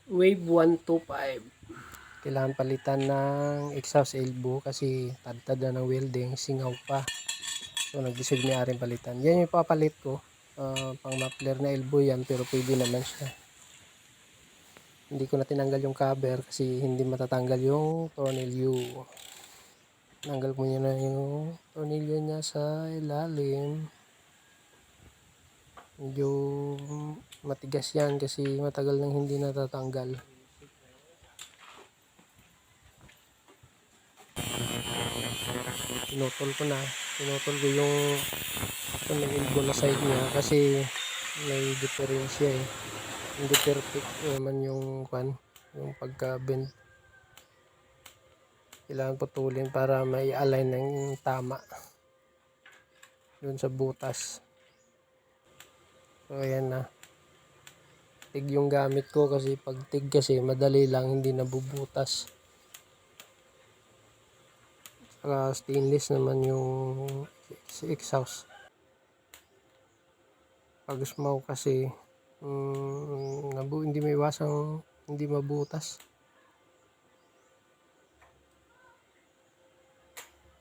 Wave 125. Kailangan palitan ng exhaust elbow kasi tad-tad na ng welding, singaw pa. So nag-decide may-aring palitan. Yan yung papalit ko. Pang muffler na elbow yan pero pwede naman siya. Hindi ko na tinanggal yung cover kasi hindi matatanggal yung tornilyo. Tanggal ko niya na yung tornilyo niya sa ilalim. Medyo matigas yan kasi matagal nang hindi natatanggal. Pinutol ko na. Pinutol ko yung elbow na side niya kasi may diferensya eh. Hindi perfect naman yung pagka-bend. Kailangan putulin para may align ng tama dun sa butas. So ayan na. Tig yung gamit ko kasi pag tig kasi madali lang, hindi nabubutas. Saka stainless naman yung exhaust. Pag smoke kasi hindi maiwasang hindi mabutas.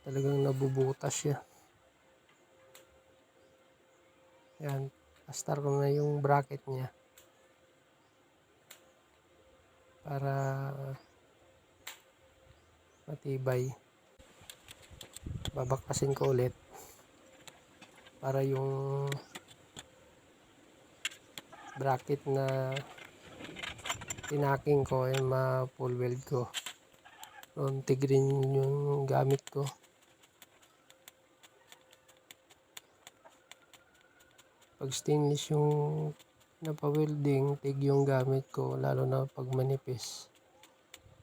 Talagang nabubutas siya. Yan, pastar ko na yung bracket niya para matibay. Babakpasin ko ulit para yung bracket na tinaking ko ay ma-full weld ko. Tig rin yung gamit ko. Pag stainless yung napa-welding, tig yung gamit ko, lalo na pag manipis.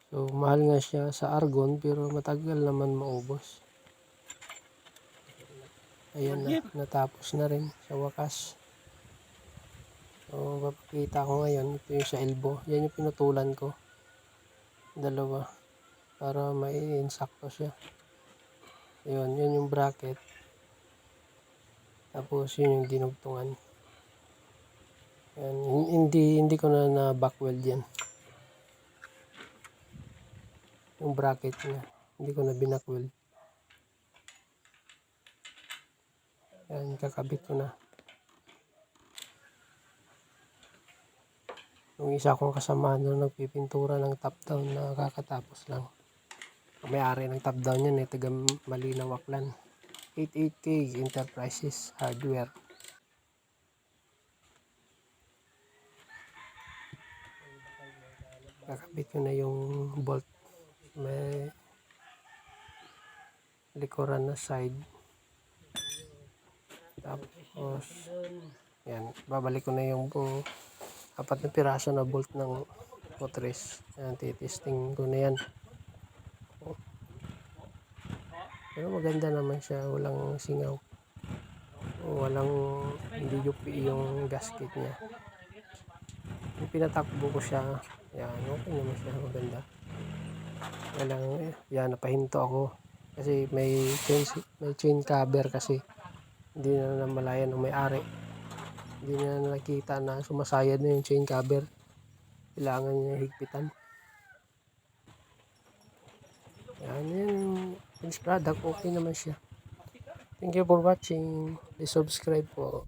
So mahal nga siya sa argon pero matagal naman maubos. Ayan na, natapos na rin sa wakas. So papakita ko ngayon, ito yung sa elbow. Yan yung pinutulan ko. Dalawa. Para mai-insakto siya. Ayun, yan yung bracket. Tapos yun yung dinugtungan. Yan, hindi ko na back weld yan. Yung bracket niya, hindi ko na binack weld. Yan, kakabit ko na. Yung isa kong kasama doon nagpipintura ng top down na kakatapos lang. May-ari ng top down yan taga Malinaw, Aklan. 88K Enterprises Hardware. Kakabit ko na yung bolt. May likuran na side. Tapos yan, babalik ko na yung 4 na piraso na bolt ng motres. Yan, titesting ko na yan. Pero maganda naman siya, walang singaw. Hindi yupi yung gasket niya. Yung pinatakbo ko siya, yan, okay naman siya, maganda. Yan, napahinto ako. Kasi may chain cover kasi. Hindi na namalayan ng may-ari. Hindi na nakita na sumasayad na yung chain cover. Kailangan niya higpitan. Yan yung finished product. Okay naman siya. Thank you for watching. Please subscribe po.